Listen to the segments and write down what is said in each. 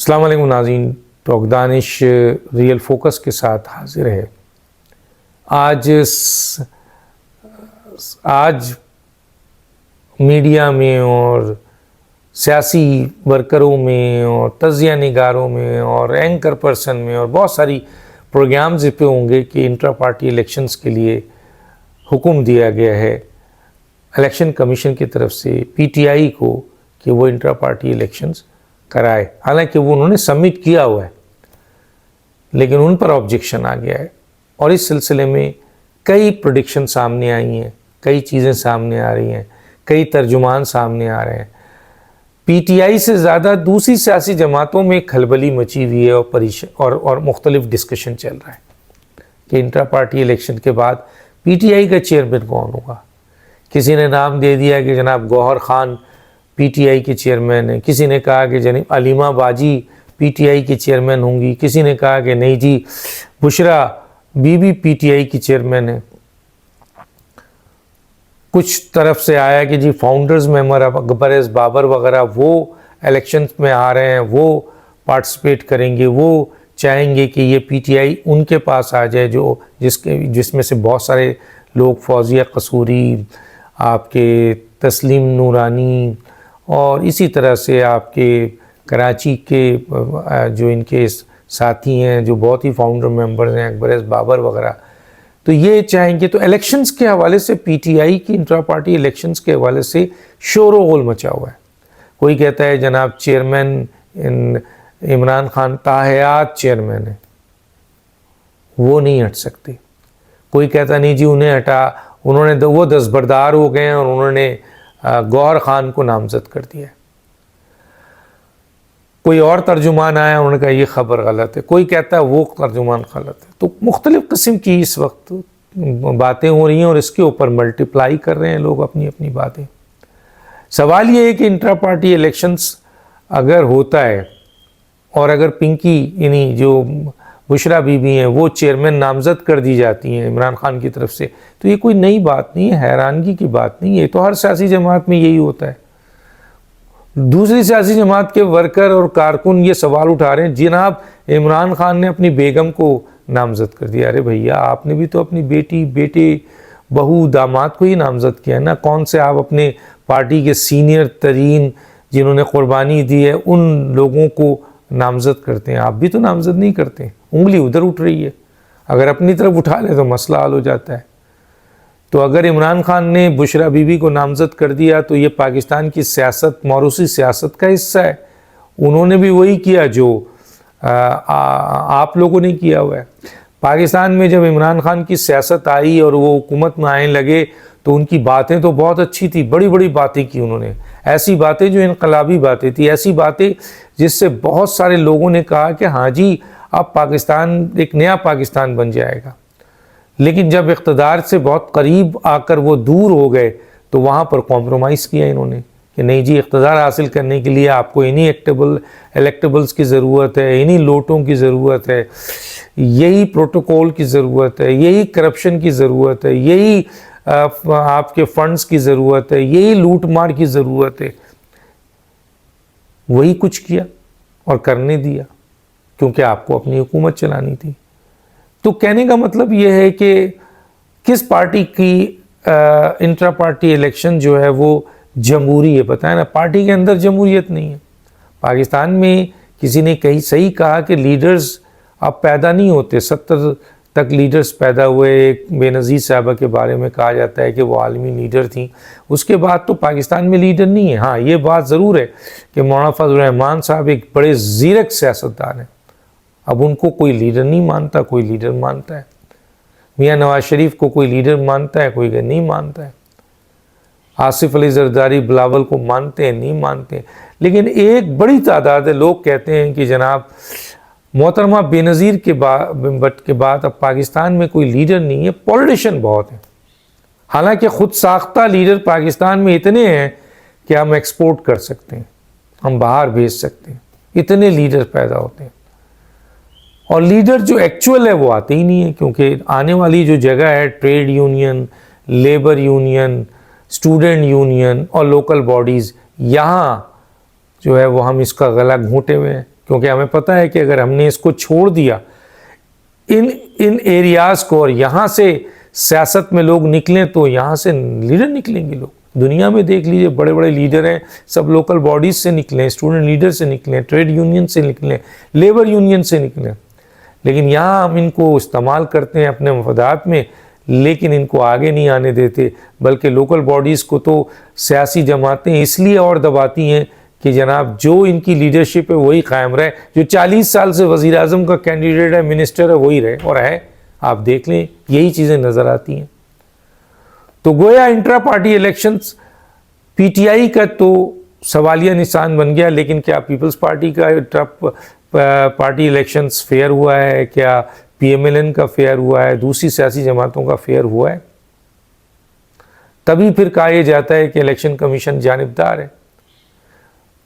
السلام علیکم ناظرین، ٹاک دانش ریئل فوکس کے ساتھ حاضر ہے۔ آج میڈیا میں اور سیاسی ورکروں میں اور تجزیہ نگاروں میں اور اینکر پرسن میں اور بہت ساری پروگرامز پہ ہوں گے کہ انٹرا پارٹی الیکشنز کے لیے حکم دیا گیا ہے الیکشن کمیشن کی طرف سے پی ٹی آئی کو کہ وہ انٹرا پارٹی الیکشنز کرائے، حالانکہ وہ انہوں نے سبمٹ کیا ہوا ہے لیکن ان پر آبجیکشن آ گیا ہے۔ اور اس سلسلے میں کئی پریڈکشن سامنے آئی ہیں، کئی چیزیں سامنے آ رہی ہیں، کئی ترجمان سامنے آ رہے ہیں۔ پی ٹی آئی سے زیادہ دوسری سیاسی جماعتوں میں کھلبلی مچی ہوئی ہے اور مختلف ڈسکشن چل رہا ہے کہ انٹرا پارٹی الیکشن کے بعد پی ٹی آئی کا چیئرمین کون ہوگا۔ کسی نے نام دے دیا کہ جناب گوہر خان پی ٹی آئی کے چیئرمین ہیں، کسی نے کہا کہ جناب علیمہ باجی پی ٹی آئی کی چیئرمین ہوں گی، کسی نے کہا کہ نہیں جی Bushra Bibi P T I آئی کی چیئرمین ہے۔ کچھ طرف سے آیا کہ جی فاؤنڈرز ممبر اکبر بابر وغیرہ وہ الیکشنز میں آ رہے ہیں، وہ پارٹیسپیٹ کریں گے، وہ چاہیں گے کہ یہ پی ٹی آئی ان کے پاس آ جائے جس میں سے بہت سارے لوگ فوزیہ قصوری، آپ کے تسلیم نورانی اور اسی طرح سے آپ کے کراچی کے جو ان کے ساتھی ہیں جو بہت ہی فاؤنڈر ممبرز ہیں اکبر بابر وغیرہ، تو یہ چاہیں گے۔ تو الیکشنز کے حوالے سے پی ٹی آئی کی انٹرا پارٹی الیکشنز کے حوالے سے شور و غل مچا ہوا ہے۔ کوئی کہتا ہے جناب چیئرمین عمران خان تاحیات چیئرمین ہے، وہ نہیں ہٹ سکتے۔ کوئی کہتا نہیں جی انہیں ہٹا، وہ دستبردار ہو گئے ہیں اور انہوں نے گوہر خان کو نامزد کر دیا ہے۔ کوئی اور ترجمان آیا، انہوں نے کہا یہ خبر غلط ہے، کوئی کہتا ہے وہ ترجمان غلط ہے۔ تو مختلف قسم کی اس وقت باتیں ہو رہی ہیں اور اس کے اوپر ملٹیپلائی کر رہے ہیں لوگ اپنی اپنی باتیں۔ سوال یہ ہے کہ انٹرا پارٹی الیکشنز اگر ہوتا ہے اور اگر پنکی یعنی جو بشرا بی بی ہیں وہ چیئرمین نامزد کر دی جاتی ہیں عمران خان کی طرف سے، تو یہ کوئی نئی بات نہیں ہے، حیرانگی کی بات نہیں ہے، تو ہر سیاسی جماعت میں یہی ہوتا ہے۔ دوسری سیاسی جماعت کے ورکر اور کارکن یہ سوال اٹھا رہے ہیں جناب عمران خان نے اپنی بیگم کو نامزد کر دیا۔ ارے بھیا آپ نے بھی تو اپنی بیٹی، بیٹے، بہو، داماد کو ہی نامزد کیا ہے نا۔ کون سے آپ اپنے پارٹی کے سینئر ترین جنہوں نے قربانی دی ہے ان لوگوں کو نامزد کرتے ہیں؟ آپ بھی تو نامزد نہیں کرتے، انگلی ادھر اٹھ رہی ہے۔ اگر اپنی طرف اٹھا لیں تو مسئلہ حل ہو جاتا ہے۔ تو اگر عمران خان نے بشرا بی بی کو نامزد کر دیا تو یہ پاکستان کی سیاست، موروثی سیاست کا حصہ ہے۔ انہوں نے بھی وہی کیا جو آپ لوگوں نے کیا ہوا ہے۔ پاکستان میں جب عمران خان کی سیاست آئی اور وہ حکومت میں آنے لگے تو ان کی باتیں تو بہت اچھی تھی، بڑی بڑی باتیں کی انہوں نے، ایسی باتیں جو انقلابی باتیں تھیں، ایسی باتیں جس سے بہت سارے لوگوں نے کہا کہ ہاں جی اب پاکستان ایک نیا پاکستان بن جائے گا۔ لیکن جب اقتدار سے بہت قریب آ کر وہ دور ہو گئے تو وہاں پر کمپرومائز کیا انہوں نے کہ نہیں جی اقتدار حاصل کرنے کے لیے آپ کو انہی الیکٹیبلز کی ضرورت ہے، انہی لوٹوں کی ضرورت ہے، یہی پروٹوکول کی ضرورت ہے، یہی کرپشن کی ضرورت ہے، یہی آپ کے فنڈز کی ضرورت ہے، یہی لوٹ مار کی ضرورت ہے۔ وہی کچھ کیا اور کرنے دیا کیونکہ آپ کو اپنی حکومت چلانی تھی۔ تو کہنے کا مطلب یہ ہے کہ کس پارٹی کی انٹرا پارٹی الیکشن جو ہے وہ جمہوری ہے، پتہ ہے نا، پارٹی کے اندر جمہوریت نہیں ہے۔ پاکستان میں کسی نے صحیح کہا کہ لیڈرز اب پیدا نہیں ہوتے، 70 تک لیڈرز پیدا ہوئے۔ ایک بے نظیر صاحبہ کے بارے میں کہا جاتا ہے کہ وہ عالمی لیڈر تھیں، اس کے بعد تو پاکستان میں لیڈر نہیں ہے۔ ہاں یہ بات ضرور ہے کہ مولانا فضل الرحمان صاحب ایک بڑے زیرک سیاستدان ہیں، اب ان کو کوئی لیڈر نہیں مانتا، کوئی لیڈر مانتا ہے۔ میاں نواز شریف کو کوئی لیڈر مانتا ہے، کوئی نہیں مانتا ہے۔ آصف علی زرداری بلاول کو مانتے ہیں، نہیں مانتے ہیں۔ لیکن ایک بڑی تعداد ہے لوگ کہتے ہیں کہ جناب محترمہ بے نظیر کے بعد اب پاکستان میں کوئی لیڈر نہیں ہے، پولیٹیشین بہت ہیں۔ حالانکہ خود ساختہ لیڈر پاکستان میں اتنے ہیں کہ ہم ایکسپورٹ کر سکتے ہیں، ہم باہر بھیج سکتے ہیں، اتنے لیڈر پیدا ہوتے ہیں۔ اور لیڈر جو ایکچول ہے وہ آتے ہی نہیں ہے، کیونکہ آنے والی جو جگہ ہے trade union, labour union, student union اور لوکل باڈیز، یہاں جو ہے وہ ہم اس کا گلا گھونٹے ہوئے ہیں کیونکہ ہمیں پتہ ہے کہ اگر ہم نے اس کو چھوڑ دیا ان ایریاز کو اور یہاں سے سیاست میں لوگ نکلیں تو یہاں سے لیڈر نکلیں گے. لوگ دنیا میں دیکھ لیجئے بڑے بڑے لیڈر ہیں, سب لوکل باڈیز سے نکلیں, اسٹوڈنٹ لیڈر سے نکلیں, ٹریڈ یونین سے نکلیں, لیبر یونین سے نکلیں. لیکن یہاں ہم ان کو استعمال کرتے ہیں اپنے مفادات میں, لیکن ان کو آگے نہیں آنے دیتے, بلکہ لوکل باڈیز کو تو سیاسی جماعتیں اس لیے اور دباتی ہیں کہ جناب جو ان کی لیڈرشپ ہے وہی قائم رہے, جو 40 سال سے وزیر اعظم کا کینڈیڈیٹ ہے, منسٹر ہے, وہی رہے اور ہے. آپ دیکھ لیں یہی چیزیں نظر آتی ہیں. تو گویا intra party elections P I آئی کا تو سوالیہ نشان بن گیا, لیکن کیا پیپلز پارٹی کا انٹرا پارٹی الیکشنز فیئر ہوا ہے؟ کیا پی ایم ایل این کا فیئر ہوا ہے؟ دوسری سیاسی جماعتوں کا فیئر ہوا ہے؟ تبھی پھر کہا یہ جاتا ہے کہ الیکشن کمیشن جانبدار ہے,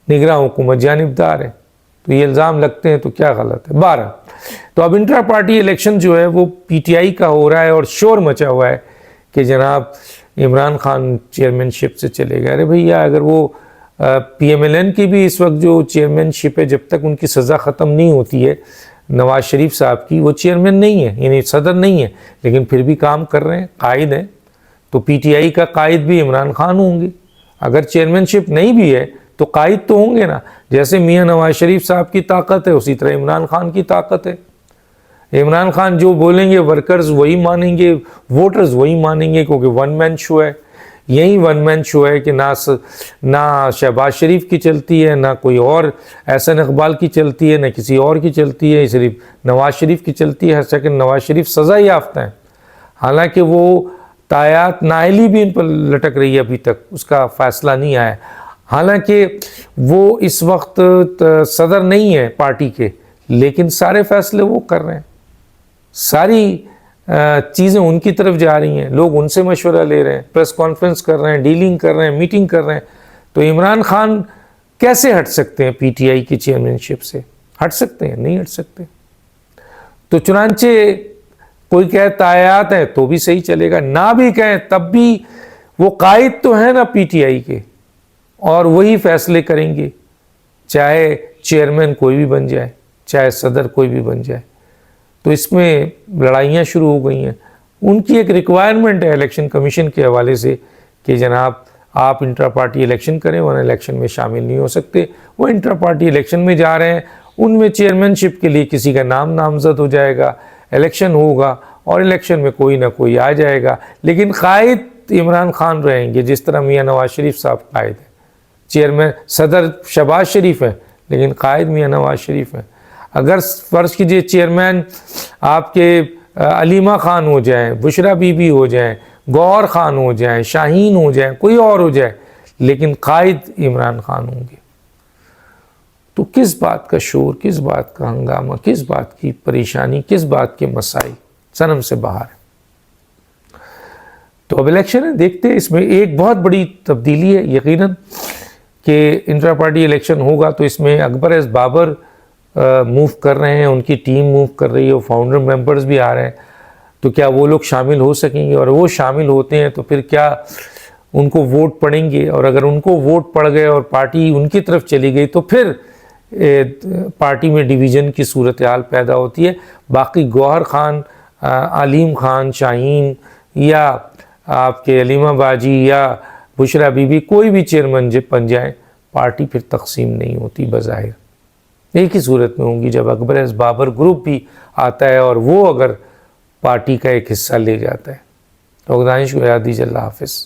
نگراں حکومت جانبدار ہے. تو یہ الزام لگتے ہیں تو کیا غلط ہے. 12 تو اب انٹرا پارٹی الیکشن جو ہے وہ پی ٹی آئی کا ہو رہا ہے اور شور مچا ہوا ہے کہ جناب عمران خان چیئرمین شپ سے چلے گئے. ارے بھیا, اگر وہ پی ایم ایل این کی بھی اس وقت جو چیئرمین شپ ہے, جب تک ان کی سزا ختم نہیں ہوتی ہے نواز شریف صاحب کی, وہ چیئرمین نہیں ہے, یعنی صدر نہیں ہے, لیکن پھر بھی کام کر رہے ہیں, قائد ہیں. تو پی ٹی آئی کا قائد بھی عمران خان ہوں گے. اگر چیئرمین شپ نہیں بھی ہے تو قائد تو ہوں گے نا. جیسے میاں نواز شریف صاحب کی طاقت ہے اسی طرح عمران خان کی طاقت ہے. عمران خان جو بولیں گے ورکرز وہی مانیں گے, ووٹرز وہی مانیں گے, کیونکہ ون مین شو ہے. یہی ون مین شو ہے کہ نہ شہباز شریف کی چلتی ہے, نہ کوئی اور احسن اقبال کی چلتی ہے, نہ کسی اور کی چلتی ہے, صرف نواز شریف کی چلتی ہے. ہر سیکنڈ نواز شریف سزا یافتہ ہیں, حالانکہ وہ تایات نااہلی بھی ان پر لٹک رہی ہے, ابھی تک اس کا فیصلہ نہیں آیا. حالانکہ وہ اس وقت صدر نہیں ہے پارٹی کے, لیکن سارے فیصلے وہ کر رہے ہیں, ساری چیزیں ان کی طرف جا رہی ہیں, لوگ ان سے مشورہ لے رہے ہیں, پریس کانفرنس کر رہے ہیں, ڈیلنگ کر رہے ہیں, میٹنگ کر رہے ہیں. تو عمران خان کیسے ہٹ سکتے ہیں پی ٹی آئی کی چیئرمین شپ سے؟ ہٹ سکتے ہیں؟ نہیں ہٹ سکتے. تو چنانچہ کوئی کہے تایات ہے تو بھی صحیح چلے گا, نہ بھی کہیں تب بھی وہ قائد تو ہیں نا پی ٹی آئی کے, اور وہی فیصلے کریں گے, چاہے چیئرمین کوئی بھی بن جائے, چاہے صدر کوئی بھی بن جائے. تو اس میں لڑائیاں شروع ہو گئی ہیں. ان کی ایک ریکوائرمنٹ ہے الیکشن کمیشن کے حوالے سے کہ جناب آپ انٹرا پارٹی الیکشن کریں, ورنہ الیکشن میں شامل نہیں ہو سکتے. وہ انٹرا پارٹی الیکشن میں جا رہے ہیں, ان میں چیئرمین شپ کے لیے کسی کا نام نامزد ہو جائے گا, الیکشن ہوگا اور الیکشن میں کوئی نہ کوئی آ جائے گا, لیکن قائد عمران خان رہیں گے, جس طرح میاں نواز شریف صاحب قائد ہیں. چیئرمین صدر شہباز شریف ہیں, لیکن قائد میاں نواز شریف ہیں. اگر فرض کیجئے چیئرمین آپ کے علیمہ خان ہو جائیں, بشرا بی بی ہو جائیں, گوہر خان ہو جائیں, شاہین ہو جائیں, کوئی اور ہو جائے, لیکن قائد عمران خان ہوں گے, تو کس بات کا شور, کس بات کا ہنگامہ, کس بات کی پریشانی, کس بات کے مسائل صنم سے باہر ہے. تو اب الیکشن ہے, دیکھتے ہیں. اس میں ایک بہت بڑی تبدیلی ہے یقیناً کہ انٹرا پارٹی الیکشن ہوگا تو اس میں اکبر ایس بابر موو کر رہے ہیں, ان کی ٹیم موو کر رہی ہے, فاؤنڈر ممبرز بھی آ رہے ہیں. تو کیا وہ لوگ شامل ہو سکیں گے؟ اور وہ شامل ہوتے ہیں تو پھر کیا ان کو ووٹ پڑیں گے؟ اور اگر ان کو ووٹ پڑ گئے اور پارٹی ان کی طرف چلی گئی تو پھر پارٹی میں ڈویژن کی صورتحال پیدا ہوتی ہے. باقی گوہر خان, علیم خان, شاہین یا آپ کے علیمہ باجی یا بشرا بی بی کوئی بھی چیئرمین بن جائے, پارٹی پھر تقسیم نہیں ہوتی بظاہر. ایک ہی صورت میں ہوں گی جب اکبر ایس بابر گروپ بھی آتا ہے اور وہ اگر پارٹی کا ایک حصہ لے جاتا ہے. تو دانش کو یاد دیجیے. اللہ حافظ.